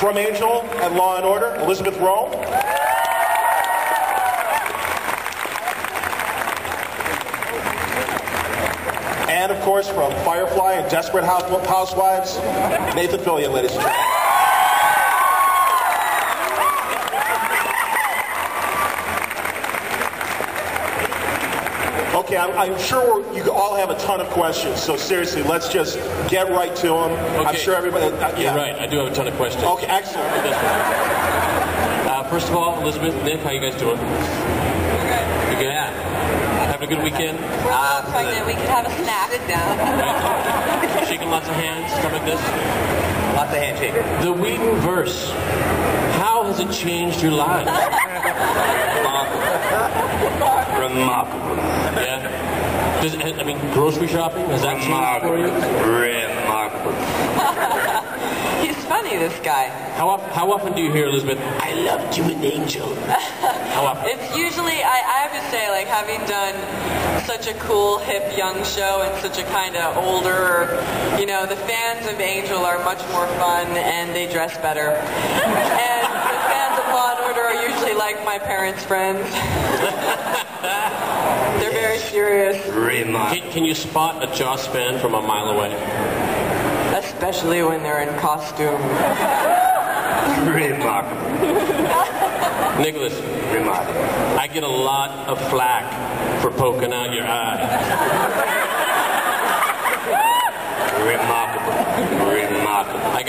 From Angel and Law & Order, Elizabeth Rohm. And, of course, from Firefly and Desperate Housewives, Nathan Fillion, ladies and gentlemen. Okay, I'm sure you all have a ton of questions, so seriously, let's just get right to them. Okay. I'm sure everybody... yeah. You're right, I do have a ton of questions. Okay, excellent. First of all, Elizabeth, Nick, how you guys doing? You good? Yeah. Having a good weekend? We're all pregnant, we could have a snack. Sit down. Right. Shaking lots of hands, stuff like this? Lots of handshaking. The Whedon verse, how has it changed your life? Remarkable. Yeah? I mean, grocery shopping, has that changed for you? Remarkable. He's funny, this guy. How often do you hear, Elizabeth, I loved you an angel? How often? It's usually, I have to say, like, having done such a cool, hip, young show and such a kind of older, you know, the fans of Angel are much more fun and they dress better. And the fans of Law & Order are usually like my parents' friends. They're very serious. Can you spot a Joss fan from a mile away? Especially when they're in costume. Remarkable. Nicholas, Remarkable. I get a lot of flack for poking out your eye. Remarkable. Remarkable. I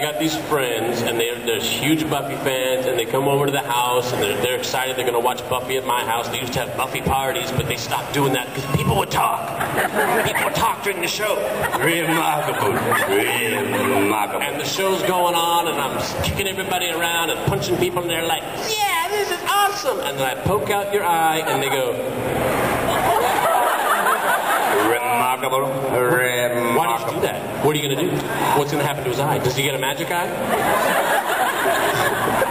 got these friends, and they're huge Buffy fans, and they come over to the house, and they're excited they're going to watch Buffy at my house. They used to have Buffy parties, but they stopped doing that because people would talk. People would talk during the show. Remarkable. Remarkable. And the show's going on, and I'm kicking everybody around and punching people, and they're like, yeah, this is awesome. And then I poke out your eye, and they go, Remarkable. Remarkable. why did you do that? What are you going to do? What's going to happen to his eye? Does he get a magic eye?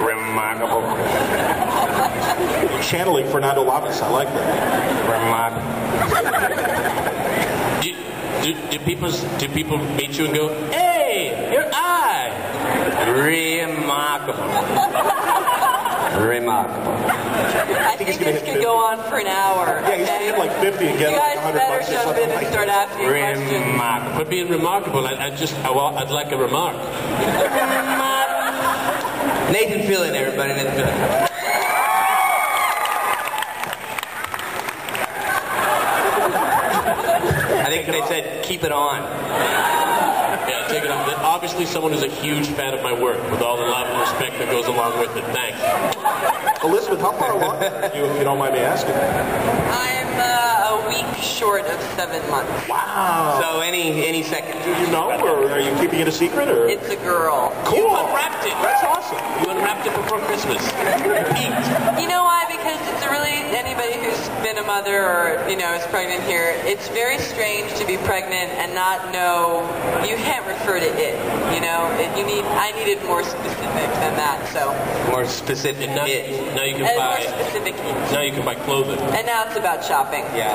Remarkable. Channeling Fernando Lamas, I like that. Remarkable. Do people meet you and go, hey, your eye? Remarkable. Remarkable. I think this could go on for an hour. Yeah, he's going to hit like 50 and get like 100 better bucks or jump something in and like start that. asking questions. Remarkable. For being remarkable, I'd like a remark. Nathan Fillion, everybody. Nathan Fillion. I think they said, keep it on. Yeah, take it on. Obviously, someone who's a huge fan of my work, with all the love and respect that goes along with it. Thanks. Elizabeth, how far along are you, if you don't mind me asking? I'm a week short of 7 months. Wow. So any second. Do you know, or are you keeping it a secret? Or? It's a girl. Cool. You unwrapped it. That's awesome. You unwrapped it before Christmas. Peaked. You know why? Because it's really, anybody who's been a mother or, you know, is pregnant here, it's very strange to be pregnant and not know, you can't refer to it, you know? I needed more specific than that, so. More specific. Now you can And buy. more specific it. Now you can buy clothing. And now it's about shopping. Yeah.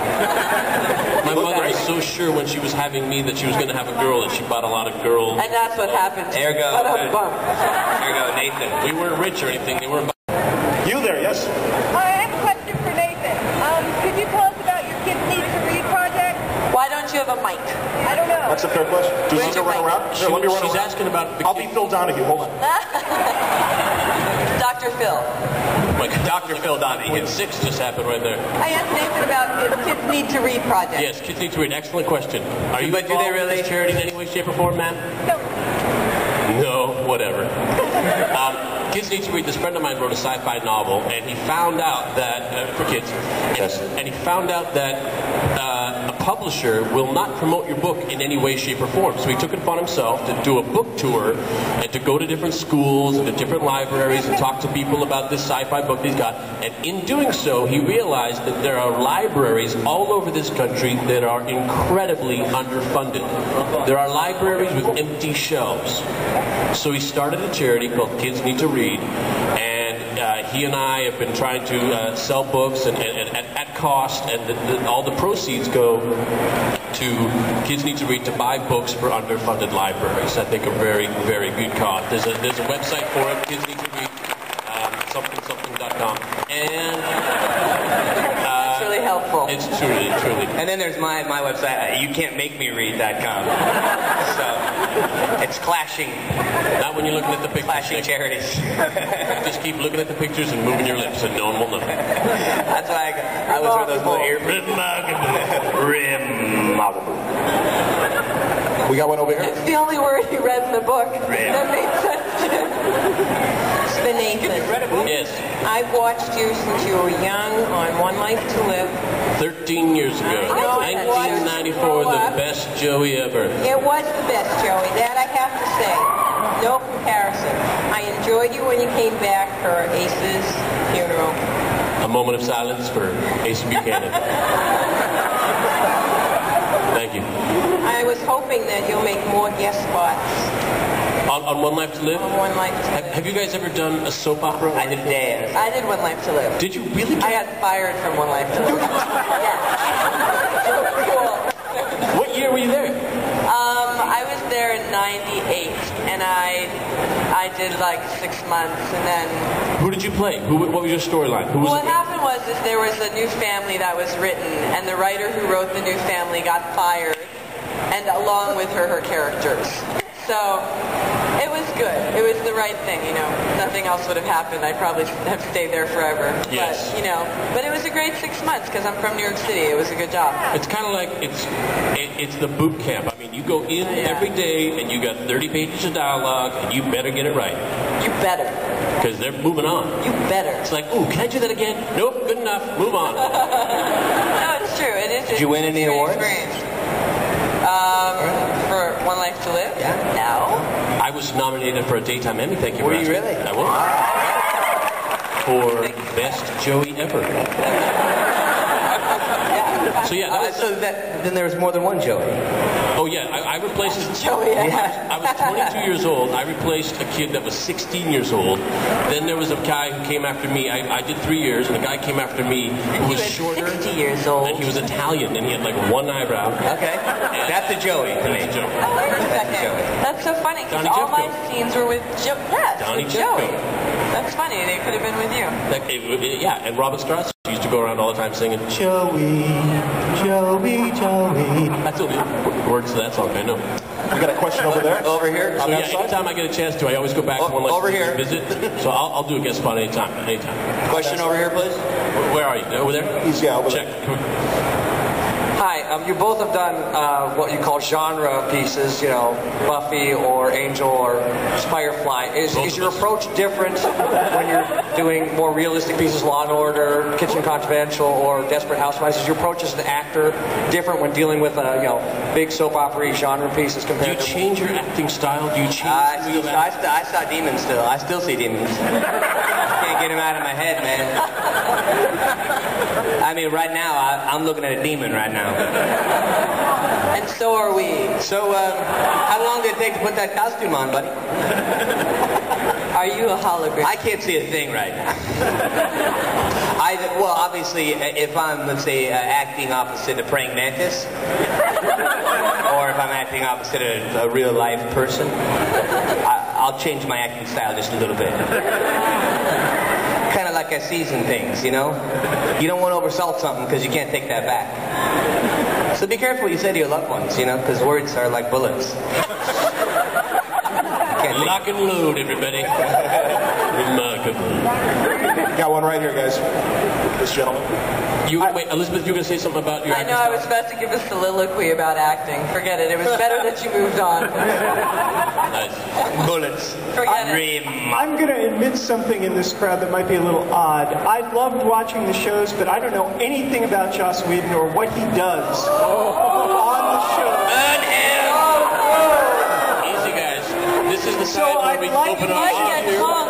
My mother was so sure when she was having me that she was going to have a girl that she bought a lot of girls. And that's what happened. Ergo. Ba-dum-bum. Here you go, Nathan. We weren't rich or anything. They weren't. You there, yes? I have a question for Nathan. Could you tell us about your Kids Need to Read project? Why don't you have a mic? I don't know. That's a fair question. Do you need to run around? Here, let me run She's around. asking about. I'll be Phil Donahue. Hold on. Dr. Phil. Like Dr. Phil Donahue. Point 6 just happened right there. I asked Nathan about his Kids Need to Read project. Yes, kids need to read. Excellent question. Are you But do they involved really? with this charity in any way, shape, or form, man? No. No, whatever. Kids need to read. This friend of mine wrote a sci-fi novel, and he found out that for kids, and he found out that a publisher will not promote your book in any way, shape, or form. So he took it upon himself to do a book tour and to go to different schools and to different libraries and talk to people about this sci-fi book that he's got. And in doing so, he realized that there are libraries all over this country that are incredibly underfunded. There are libraries with empty shelves. So he started a charity called Kids Need to Read, and he and I have been trying to sell books and at cost, and all the proceeds go Kids Need to Read to buy books for underfunded libraries. I think a very, very good cause. There's a website for it, Kids Need to Read, something.com. And It's really helpful. it's truly. And then there's my website, youcan'tmakemeread.com. So it's clashing Not when you're looking at the pictures. clashing Nick. charities. Just keep looking at the pictures and moving your lips, and no one will know. That's why I was with those little ear. Remarkable. We got one over here. It's the only word he read in the book that made sense to him. Nathan, Yes, I've watched you since you were young on One Life to Live. 13 years ago. I know, I watched 1994, you grow the up. best Joey ever. It was the best, Joey. That I have to say. No comparison. I enjoyed you when you came back for Ace's funeral. A moment of silence for Ace Buchanan. Thank you. I was hoping that you'll make more guest spots On One Life to Live? on One Life to Live. Have you guys ever done a soap opera? I did dance. I did One Life to Live. Did you really? I got fired from One Life to Live. Yeah. What year were you there? I was there in '98, and I did like 6 months, and then Who did you play? What was your storyline? Who was what it? happened was there was a new family that was written, and the writer who wrote the new family got fired, and along with her characters. So it was good. It was the right thing, you know. Nothing else would have happened. I'd probably have stayed there forever. Yes. But, you know, but it was a great 6 months because I'm from New York City. It was a good job. It's kind of like it's the boot camp. I mean, you go in every day and you got 30 pages of dialogue, and you better get it right You better. because they're moving on. You better. It's like, ooh, can I do that again? Nope, good enough. Move on. No, it's true. It is. Did you win any it's a great awards? Experience. For One Life to Live? Yeah. No. I was nominated for a daytime Emmy. Thank you. Were for you asking. really? I was. For best Joey ever. So yeah, that was, So then there was more than one Joey. oh yeah, I replaced. Joey. I was 22 years old. I replaced a kid that was 16 years old. Then there was a guy who came after me. I did 3 years, and a guy came after me who was shorter. 60 years old. And he was Italian, and he had like one eyebrow. Okay. That's a Joey to me. Joe. Wait a second. That's so funny because Donnie all my Jeffco. scenes were with Yes, Donnie with Jeffco. Joey. That's funny. They could have been with you. Yeah, and Robin Strauss used to go around all the time singing Joey, Joey, Joey. That's all the words to that song. I know. We got a question over there. Over here. So On yeah, that side. anytime I get a chance to, I always go back to One Life over to here. visit. So I'll do a guest spot anytime. Question over here, please. Where are you? Over there? He's over Check. there. Hi, you both have done what you call genre pieces, you know, Buffy or Angel or Firefly. Is your approach different when you're doing more realistic pieces, Law and Order, Kitchen Confidential, or Desperate Housewives? Is your approach as an actor different when dealing with, big soap opera genre pieces Do you compared to... change your acting style? Do you change I the way you act? saw demons still. I still see demons. Can't get them out of my head, man. I mean, right now, I'm looking at a demon right now. And so are we. So, how long did it take to put that costume on, buddy? Are you a hologram? I can't see a thing right now. Well, obviously, if I'm, let's say, acting opposite a praying mantis, or if I'm acting opposite a real-life person, I'll change my acting style just a little bit. Kind of like I season things, you know? You don't want to oversalt something because you can't take that back. So be careful what you say to your loved ones, you know, because words are like bullets. Lock and load, everybody. Remarkable. Got one right here, guys. This gentleman. Wait, Elizabeth, you were going to say something about your I acting know I style? was about to give a soliloquy about acting. Forget it. It was better that you moved on. Nice. Bullets. Forget it. I'm going to admit something in this crowd that might be a little odd. I loved watching the shows, but I don't know anything about Joss Whedon or what he does on the show. Burn him! Easy, guys. This is the So side where I'd we like open you our to arms. Get calm.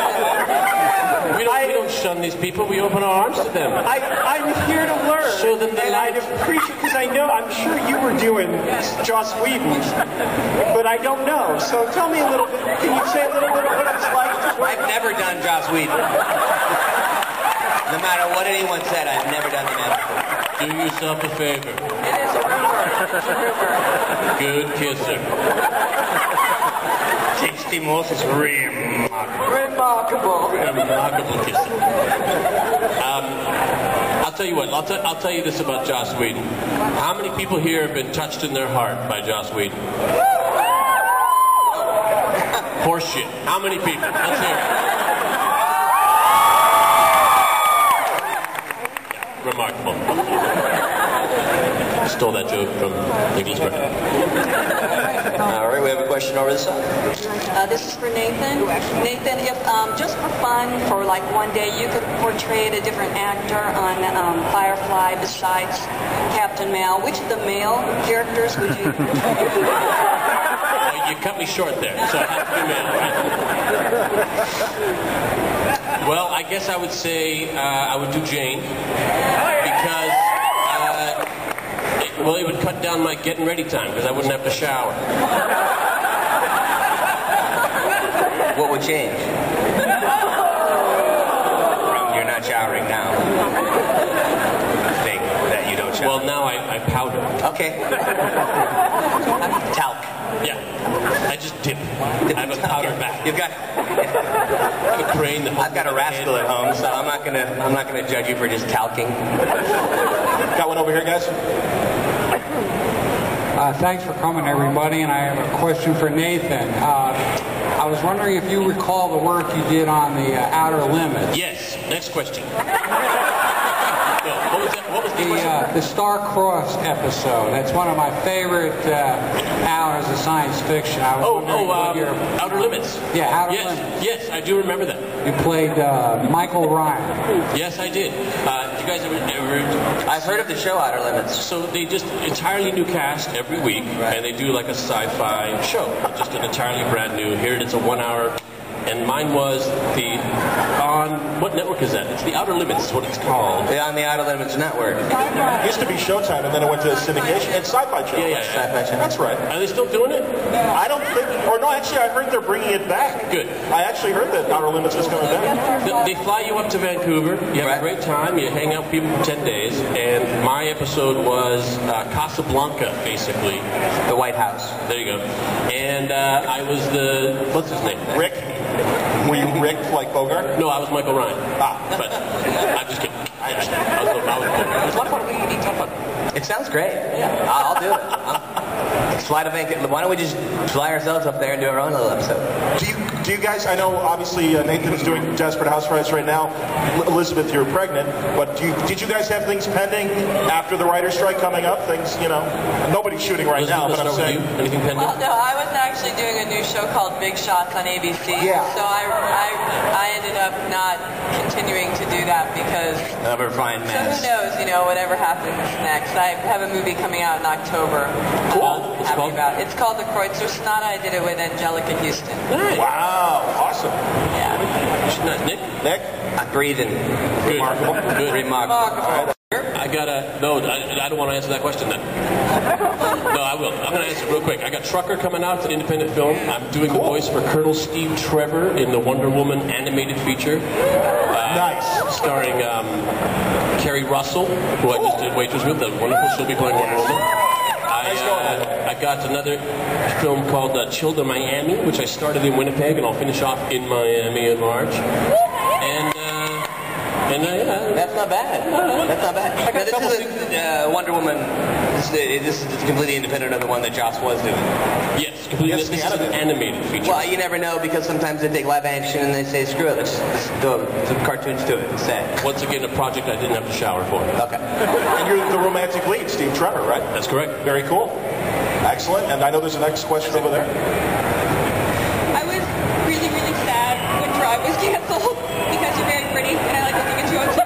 We don't shun these people. We open our arms to them. I'm here to learn. Show them the and I'd light. appreciate, because I'm sure you were doing Joss Whedon, but I don't know. So tell me a little bit. Can you say a little bit of what it's like to work? I've never done Joss Whedon. No matter what anyone said, I've never done the man. Do yourself a favor. It is a rumor. Good kisser. Tasty moss is Remarkable. Remarkable kisser. I'll tell you what. I'll tell you this about Joss Whedon. How many people here have been touched in their heart by Joss Whedon? Horseshit. How many people? Let's hear it. Remarkable. Stole that joke from Nicholas Brennan. All right, we have a question over the side. This is for Nathan. Nathan, if just for fun, for like one day, you could portray a different actor on Firefly besides Captain Mal, which of the male characters would you? You cut me short there, so it has to be male, right? Well, I guess I would say I would do Jane because it would cut down my getting ready time because I wouldn't have to shower. What would change? You're not showering now. Think that you don't shower. Well, now I powder. Okay. Talc. Yeah, I just dip. I have a powder bath. You've got. I have a crane. I've got a rascal at home, so I'm not gonna judge you for just talking. Got one over here, guys. Thanks for coming, everybody, and I have a question for Nathan. I was wondering if you recall the work you did on the Outer Limits. Yes. Next question. No, what was the question? The Star-Crossed episode. That's one of my favorite hours of science fiction. I was wondering what your... Outer Limits. Yeah, Outer Limits. Yes, I do remember that. You played Michael Ryan. Yes, I did. Did you guys ever... I've heard of the show Outer Limits. So they just entirely new cast every week, and they do like a sci-fi show. Just an entirely brand new. Here it's a 1 hour... And mine was on, what network is that? It's the Outer Limits is what it's called. Yeah, on the Outer Limits network. It used to be Showtime, and then it went to syndication. It's Sci-Fi Channel. Yeah. Sci-Fi Channel. That's right. Are they still doing it? I don't think, or no, actually, I heard they're bringing it back. Good. I actually heard that Outer Limits is coming back. They fly you up to Vancouver, you have a great time, you hang out with people for 10 days, and my episode was Casablanca, basically. The White House. There you go. And I was what's his name? Rick? Were you Rick like Bogart? No, I was Michael Ryan. But I'm just kidding. I was a lot of fun. It's a lot of fun. It sounds great. Yeah. I'll do it. Fly to Vancouver. Why don't we just fly ourselves up there and do our own little episode? Do you guys, I know obviously Nathan is doing Desperate Housewives right now. Elizabeth, you're pregnant, but did you guys have things pending after the writer's strike coming up? Things, nobody's shooting right now, but I'm saying... Anything pending? Well, no, I was actually doing a new show called Big Shots on ABC. Yeah. So I ended up not continuing to do that because... Never find So who knows, whatever happens next. I have a movie coming out in October. Cool. What's it called? It's called The Kreutzer Sonata. I did it with Angelica Houston. Nice. Wow, awesome. Yeah. Nick? Nick? Breathing. Good. Remarkable. Good. Remarkable. I don't want to answer that question then. No, I will. I'm going to answer it real quick. I got Trucker coming out. It's an independent film. I'm doing the voice for Colonel Steve Trevor in the Wonder Woman animated feature. Nice. Starring Carrie Russell, who I just did Waitress with. That's wonderful. She'll be playing Wonder Woman. I got another film called Chilled in Miami, which I started in Winnipeg, and I'll finish off in Miami in March. That's not bad. That's not bad. Now, this is Wonder Woman. This is completely independent of the one that Joss was doing. Yes, completely. This is an animated feature. Well, you never know because sometimes they take live action and they say, screw it, let's do some cartoons to it instead. Once again, a project I didn't have to shower for. Okay. And you're the romantic lead, Steve Trevor, right? That's correct. Very cool. Excellent. And I know there's a next question over there. I was really, really sad when Drive was canceled because you're very pretty and I like looking at you on TV.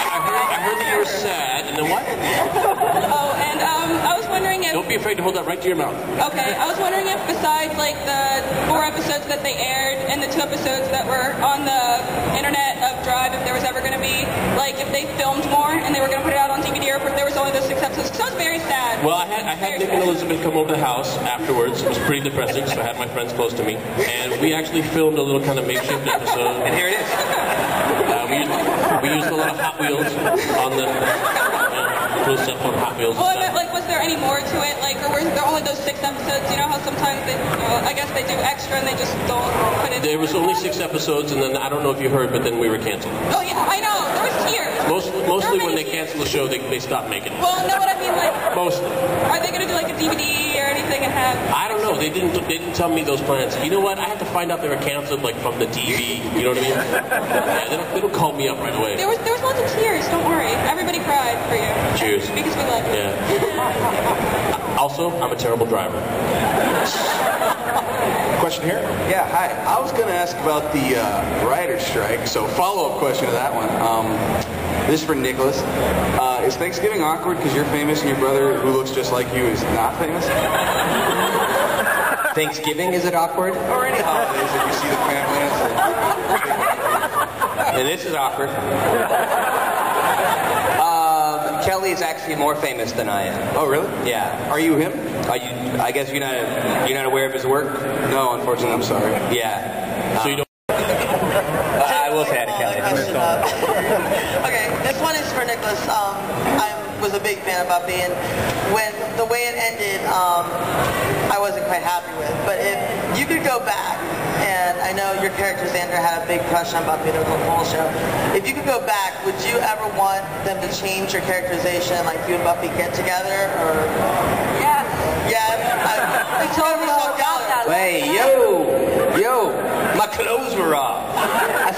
I heard that you were sad, and then what? Oh, and I was wondering if... Don't be afraid to hold that right to your mouth. Okay, I was wondering if besides like the 4 episodes that they aired and the 2 episodes that were on the internet of Drive, if there was ever going to be, like if they filmed more and they were going to put it out on DVD or if there was only those 6 episodes. So I was very sad. Well, I had Nick and Elizabeth come over to the house afterwards. It was pretty depressing, so I had my friends close to me. And we actually filmed a little kind of makeshift episode. And here it is. We used a lot of Hot Wheels on the... Cool stuff on Hot Wheels. Well, I and meant, stuff. like, was there any more to it? Like, or were there only those 6 episodes? You know how sometimes they, I guess they do extra and they just don't put it. There was only 6 episodes, and then I don't know if you heard, but then we were canceled. Oh yeah, I know. There was tears. Mostly when they cancel the show, they stop making it. Well, no, what I mean, like, Mostly. are they gonna do like a DVD or anything and have? I don't know. They didn't tell me those plans. You know what? I had to find out they were canceled, like from the TV. You know what I mean? Yeah, they don't call me up right away. There was lots of tears. Don't worry. Everybody cried for you. Cheers. Because we love you. Yeah. Also, I'm a terrible driver. Question here? Yeah, hi. I was going to ask about the writer's strike, so follow-up question to that one. This is for Nicholas. Is Thanksgiving awkward because you're famous and your brother, who looks just like you, is not famous? Thanksgiving, is it awkward? Or any holidays if you see the family. And this is awkward. Kelly is actually more famous than I am. Oh, really? Yeah. Are you him? I guess you're not aware of his work? No, unfortunately, I'm sorry. Yeah. So you don't. I will say hi to Kelly. Okay, this one is for Nicholas. I was a big fan of Buffy, and when the way it ended, I wasn't quite happy with. But if you could go back, and I know your character Xander had a big crush on Buffy the whole show. If you could go back, would you ever want them to change your characterization, like you and Buffy get together, or? Yes. Yeah. We told her all about that. Hey, yo, my clothes were off. I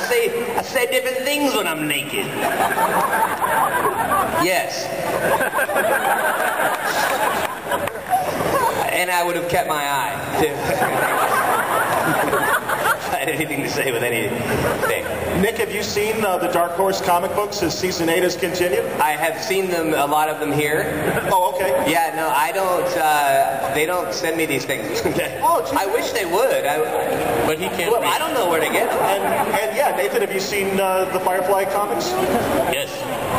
say different things when I'm naked. Yes. And I would have kept my eye, too. If I had anything to say with anything. Nick, have you seen the Dark Horse comic books as season 8 has continued? I have seen them, a lot of them here. Oh, okay. Yeah, no, I don't, they don't send me these things. Oh, geez. I wish they would. But he can't. Well, I don't know where to get them. And yeah, Nathan, have you seen the Firefly comics? Yes.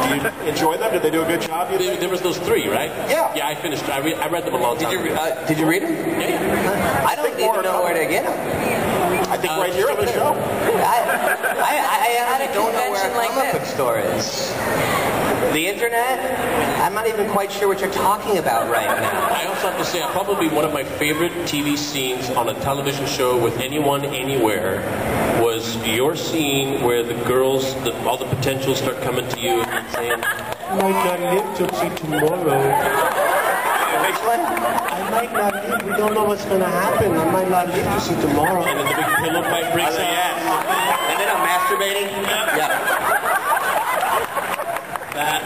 Do you enjoy them? Did they do a good job? You think? There was those 3, right? Yeah. Yeah, I finished. I read them a long time. Did you read them? Yeah. I don't even know where to get them. I think right here on the show. I actually don't know where a like comic book store is. The internet? I'm not even quite sure what you're talking about right now. I also have to say, probably one of my favorite TV scenes on a television show with anyone, anywhere, was your scene where the girls, all the potentials start coming to you and saying, I might not live to see tomorrow. Which one? I might not live. We don't know what's going to happen. I might not live to see tomorrow. and then the big pillow fight breaks out. Yes. And then I'm masturbating? Yeah.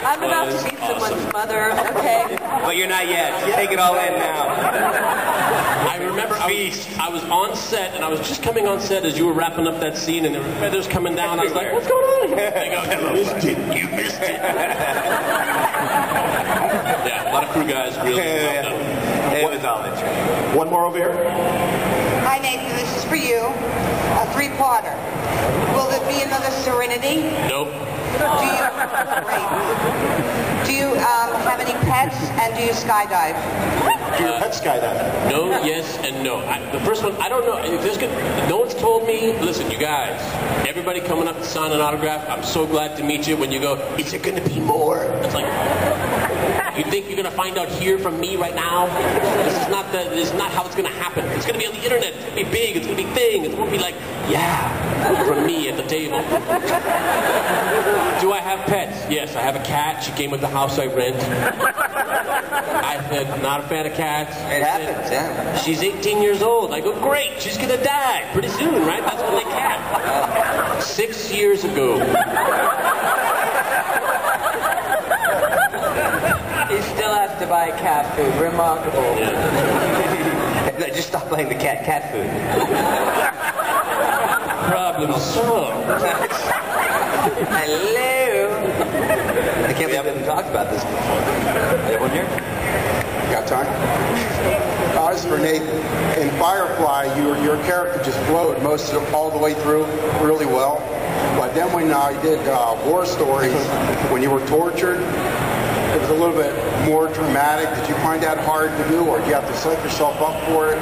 I'm about to be someone's mother, okay? But you're not yet. Take it all in now. I remember I was on set, and I was just coming on set as you were wrapping up that scene, and there were feathers coming down. I was like, what's going on here? They go, you missed it. You missed it. Yeah, a lot of crew guys really well done. It was all interesting. One more over here. Hi, Nathan. This is for you. A 3-parter. Will there be another Serenity? Nope. Do you have any pets, and do you skydive? Do your pet skydive? No, yes, and no. The first one, I don't know. No one's told me. Listen, you guys, everybody coming up to sign an autograph, I'm so glad to meet you. When you go, is there going to be more? It's like, you think you're going to find out here from me right now? This is not how it's going to happen. It's going to be on the internet. It's going to be big. It's going to be thing. It's going to be like, yeah, from me at the table. Do I have pets? Yes, I have a cat. She came with the house I rent. I'm not a fan of cats. It happens, yeah. She's 18 years old. I go, great, she's going to die pretty soon, right? That's when they cat. 6 years ago. He still has to buy cat food. Remarkable. No, just stop buying the cat food. Problem solved. Hello. I can't believe I haven't talked about this before. Anyone here? Got time? This is for Nathan. In Firefly, your character just flowed all the way through really well. But then when I did War Stories, when you were tortured, it was a little bit more dramatic. Did you find that hard to do, or do you have to psych yourself up for it?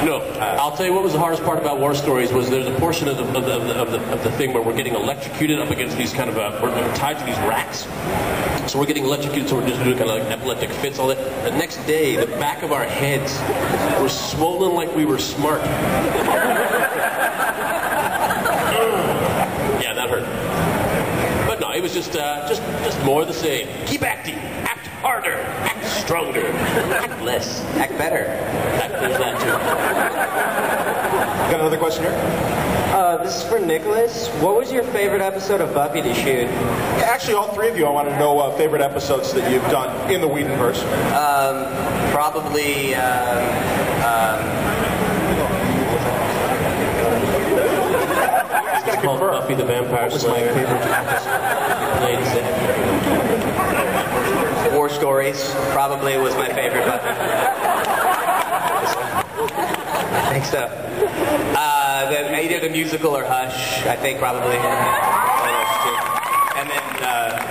No, I'll tell you what was the hardest part about War Stories was there's a portion of the thing where we're getting electrocuted up against these kind of we're tied to these racks. So we're getting electrocuted, so we're just doing kind of like epileptic fits, all that. The next day, the back of our heads were swollen like we were smart. Yeah, that hurt. But no, it was just more of the same. Keep acting. Act harder. Act stronger. Act less. Act better. There's that too. Got another question here? This is for Nicholas. What was your favorite episode of Buffy to shoot? Yeah, actually, all three of you, I want to know favorite episodes that you've done in the Whedonverse. Probably. It's called Buffy the Vampire Slayer. War Stories probably was my favorite Buffy. I think so. Either the musical or Hush, I think probably. And then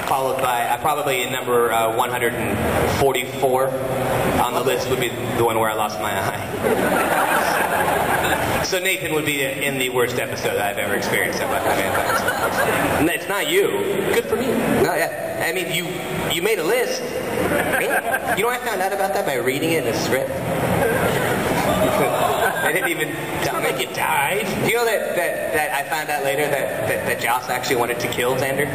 followed by, probably number 144 on the list would be the one where I lost my eye. So Nathan would be in the worst episode I've ever experienced at Buffy the Vampire Slayer. And it's not you. Good for me. No, yeah. I mean, you made a list. You know I found out about that by reading it in the script? I didn't even make it died. Do you know that I found out later that Joss actually wanted to kill Xander?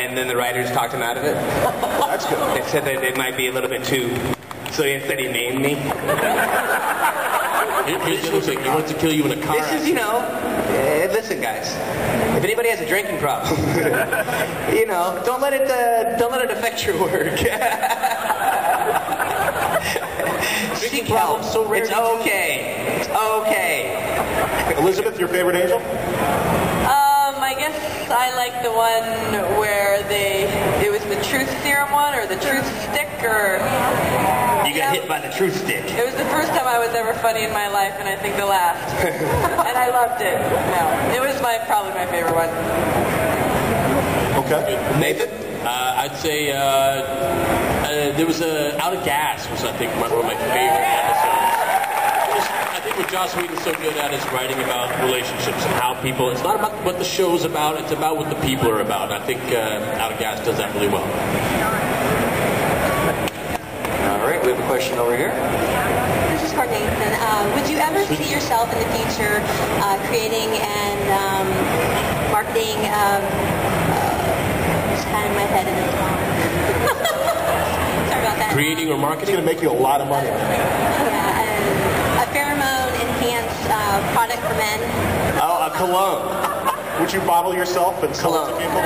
And then the writers talked him out of it. That's good. They said that it might be a little bit too. So instead he named me. Here's the other thing. He wants to kill you in a car. This is, listen, guys. If anybody has a drinking problem, don't let it affect your work. Seek help. So rare. It's okay. It's okay. Elizabeth, your favorite Angel? I guess I like the one where it was the truth serum one, or the truth stick, or... You got hit by the truth stick. It was the first time I was ever funny in my life, and I think the last. And I loved it. No, it was probably my favorite one. Okay. Nathan? I'd say there was Out of Gas was, I think, one of my favorite episodes. I think what Joss Whedon's so good at is writing about relationships and how people, it's not about what the show's about, it's about what the people are about. I think Out of Gas does that really well. All right, we have a question over here. This is for Nathan. Would you ever see yourself in the future creating and marketing, it's kind of my head in it. Sorry about that. Creating or marketing? It's going to make you a lot of money. A pheromone-enhanced product for men. Oh, a cologne. Would you bottle yourself and sell it to people?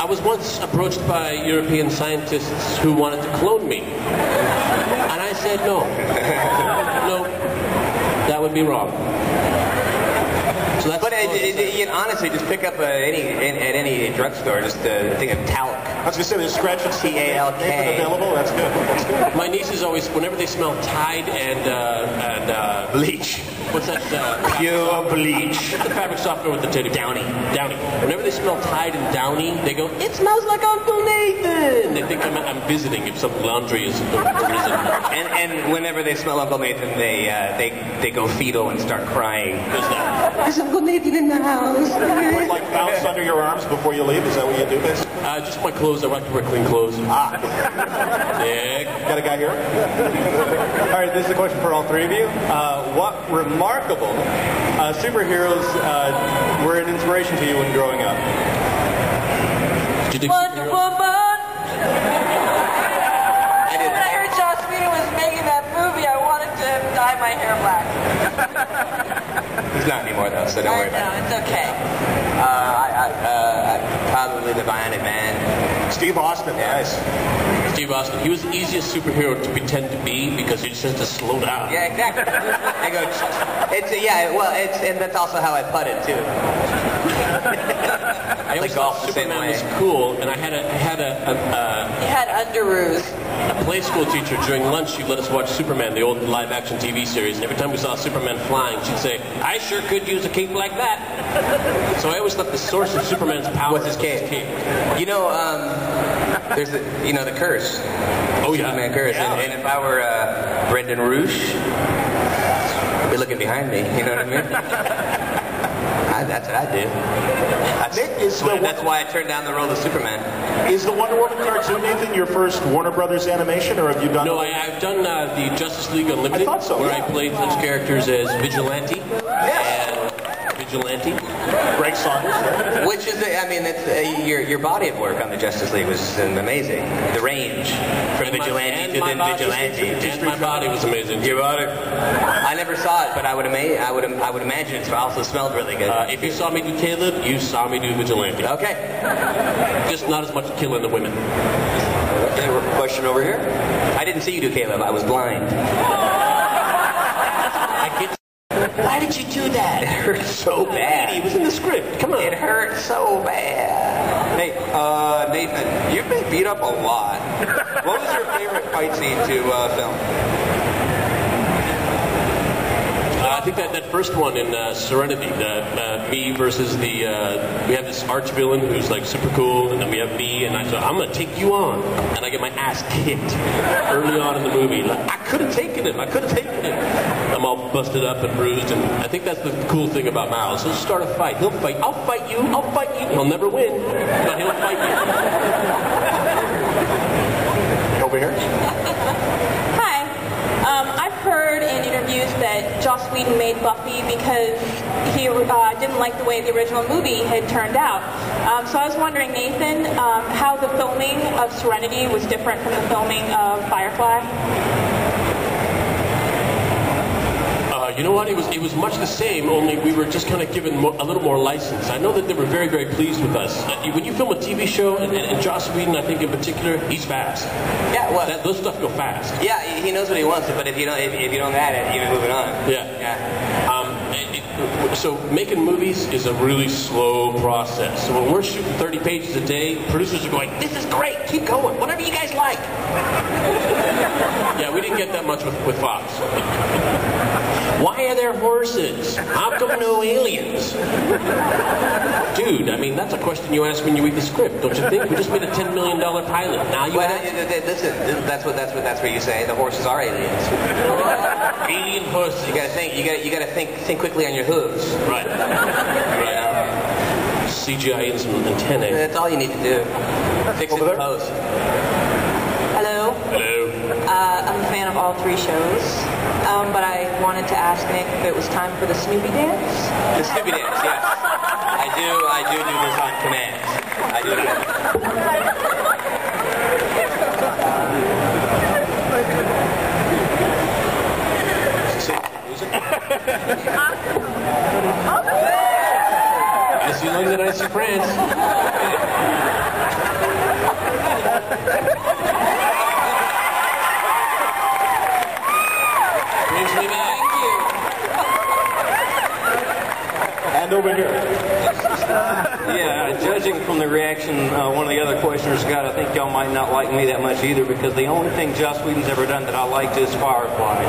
I was once approached by European scientists who wanted to clone me. And I said no. No, that would be wrong. So that's honestly, just pick up at any drugstore, just a thing of talc. I was going to say, there's scratch and TALK. available. That's good. That's good. My nieces always, whenever they smell Tide and bleach. What's that? Pure bleach. The fabric softener with the titty. Downy. Whenever they smell Tide and Downy, they go, "It smells like Uncle Nathan." They think I'm visiting if some laundry is arisen. And whenever they smell Uncle Nathan, they go fetal and start crying. There's Uncle Nathan in the house. Put, like, bounce under your arms before you leave? Is that what you do, this? Just my clothes. I like to wear clean clothes. Yeah. Got a guy here? All right, this is a question for all three of you. What remarkable superheroes were an inspiration to you when growing up? Wonder Woman! When I heard Joss Whedon was making that movie, I wanted to dye my hair black. He's not anymore, though, so don't worry about it. It's okay. Probably the Bionic Man. Steve Austin, nice. Steve Austin. He was the easiest superhero to pretend to be because he just has to slow down. Yeah, exactly. I go, and that's also how I putted too. I always thought Superman was cool, and I had a He had underoos. A play school teacher during lunch. She'd let us watch Superman, the old live-action TV series, and every time we saw Superman flying, she'd say, "I sure could use a cape like that." So I always thought the source of Superman's power was his cape. You know, there's the curse. Oh yeah, Superman curse. Yeah. And if I were Brendan Rouge, I'd be looking behind me. You know what I mean? That's what I do. That's why I turned down the role of Superman. Is the Wonder Woman cartoon, Nathan, your first Warner Brothers animation, or have you done? No, I've done the Justice League Unlimited, I thought so, where yeah. I played such characters as Vigilante and Vigilante. Greg Saunders. Which is, I mean, it's, your body of work on the Justice League was amazing. The range from Vigilante to then Vigilante. And my body was amazing. Your body. I never saw it, but I would imagine it also smelled really good. If you saw me do Caleb, you saw me do Vigilante. Okay. Just not as much killing the women. Okay, question over here. I didn't see you do Caleb. I was blind. Why did you do that? It hurt so bad. It was in the script. Come on. It hurt so bad. Hey, Nathan, you've been beat up a lot. What was your favorite fight scene to film? I think that first one in Serenity, me versus we have this arch villain who's like super cool, and then we have me, and I said, I'm going to take you on. And I get my ass kicked early on in the movie. Like, I could have taken him. I'm all busted up and bruised, and I think that's the cool thing about Miles. He'll start a fight. He'll fight. I'll fight you. He'll never win, but he'll fight you. Over here. Hi. I've heard in interviews that Joss Whedon made Buffy because he didn't like the way the original movie had turned out. So I was wondering, Nathan, how the filming of Serenity was different from the filming of Firefly? You know what? It was much the same, only we were just kind of given a little more license. I know that they were very, very pleased with us. When you film a TV show, and Joss Whedon, I think in particular, he's fast. Yeah, well, those stuff go fast. Yeah, he knows what he wants, but if you don't got it, you're moving on. Yeah. So making movies is a really slow process. So when we're shooting 30 pages a day, producers are going, "This is great, keep going, whatever you guys like." Yeah, we didn't get that much with Fox. Why are there horses? How come no aliens? Dude, I mean, that's a question you ask when you read the script, don't you think? We just made a $10 million pilot. Now you listen, that's what you say. The horses are aliens. Alien horses. You gotta think quickly on your hooves. Right. CGI and some antennae. That's all you need to do. Fix it in post. Hello. I'm a fan of all three shows, but I wanted to ask Nick if it was time for the Snoopy dance. The Snoopy dance, yes. I do this on command. I do I see London, I see France. And over here. Yeah, judging from the reaction one of the other questioners got, I think y'all might not like me that much either, because the only thing Joss Whedon's ever done that I liked is Firefly.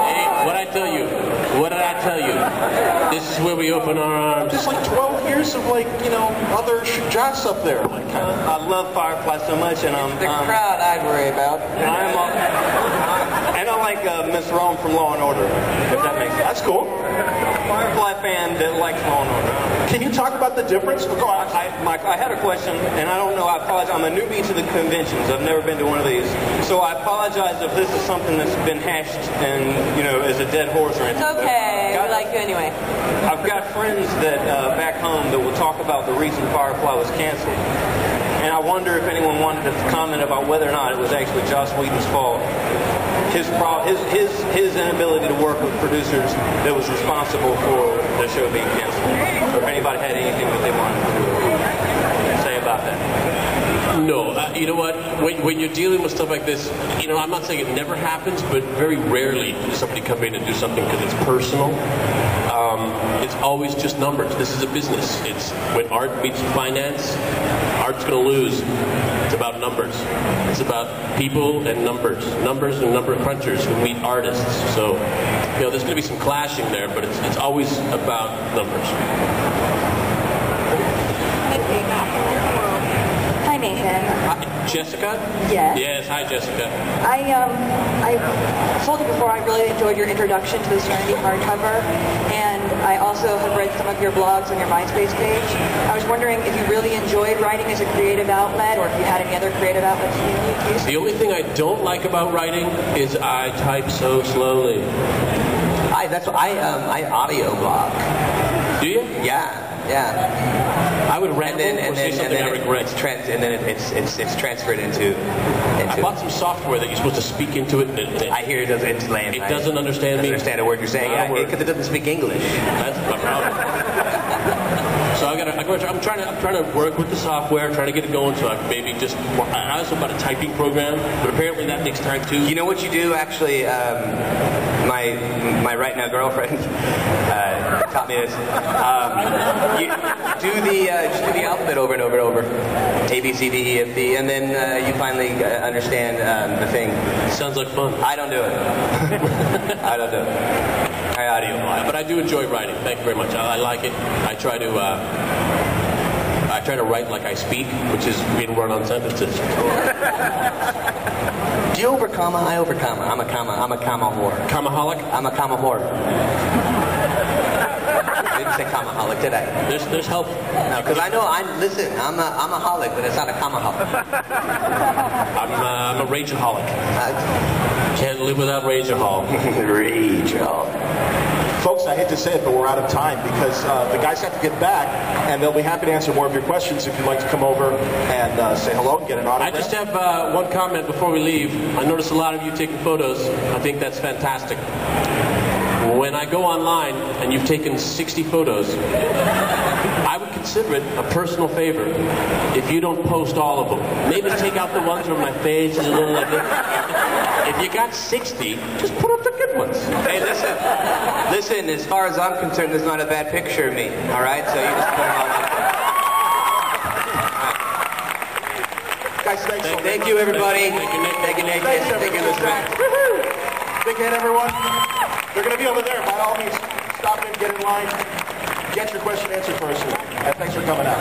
Hey, what'd I tell you? What did I tell you? This is where we open our arms. There's like 12 years of other Joss up there. I love Firefly so much, and the crowd I'd worry about. And I like Miss Rohm from Law and Order, if that makes sense. That's cool. Firefly fan that likes Law and Order. Can you talk about the difference? Go on. Mike, I had a question, and I don't know. I apologize. I'm a newbie to the conventions. I've never been to one of these, so I apologize if this is something that's been hashed and is a dead horse or anything. It's okay. We like you anyway. I've got friends that back home that will talk about the reason Firefly was canceled, and I wonder if anyone wanted to comment about whether or not it was actually Joss Whedon's fault. His inability to work with producers that was responsible for the show being canceled. Or if anybody had anything that they wanted to say about that. No, you know what? When you're dealing with stuff like this, I'm not saying it never happens, but very rarely does somebody come in and do something because it's personal. It's always just numbers. This is a business. It's when art meets finance, art's going to lose. It's about numbers. It's about people and numbers and number crunchers who meet artists. So, there's going to be some clashing there, but it's always about numbers. Hi, Nathan. Hi, Jessica? Yes. Yes, hi, Jessica. I told you before I really really enjoyed your introduction to the Serenity hardcover, and I also have read some of your blogs on your MySpace page. I was wondering if you really enjoyed writing as a creative outlet, or if you had any other creative outlets you use. The only thing I don't like about writing is I type so slowly. I audio blog. Do you? Yeah. I would ramble or say something I regret. And then it's transferred into. I bought some software that you're supposed to speak into it. I hear it doesn't. It doesn't understand me. Understand a word you're saying? Because it doesn't speak English. That's my problem. So I'm trying to work with the software, trying to get it going. So I maybe just. I also bought a typing program, but apparently that takes time too. You know what you do actually? My right now girlfriend taught me this. You just do the alphabet over and over and over. A, B, C, D, E, F, D, and then you finally understand the thing. Sounds like fun. I don't do it. I don't do it. I audio blog. But I do enjoy writing. Thank you very much. I like it. I try to write like I speak, which is being run on sentences. Do you over comma? I over comma. I'm a comma whore. Comaholic? I'm a comma whore. I didn't say comaholic, did I? There's help. No, because I know. Listen. I'm a holic, but it's not a comaholic. I'm a rageaholic. Can't live without rageaholic. Rageaholic. Folks, I hate to say it, but we're out of time because the guys have to get back, and they'll be happy to answer more of your questions if you'd like to come over and say hello and get an autograph. I just have one comment before we leave. I noticed a lot of you taking photos. I think that's fantastic. When I go online and you've taken 60 photos, I would consider it a personal favor if you don't post all of them. Maybe take out the ones where my face is a little like this. If you got 60, just put up the good ones. Hey, listen, as far as I'm concerned, there's not a bad picture of me, all right? So you just put them all up there. Guys, thanks so much. Thank you, everybody. Thank you, Nick. Thank you, Nick. Thank you, Elizabeth. Big hand, everyone. They're going to be over there. By all means, stop in, get in line, get your question answered personally. And thanks for coming out.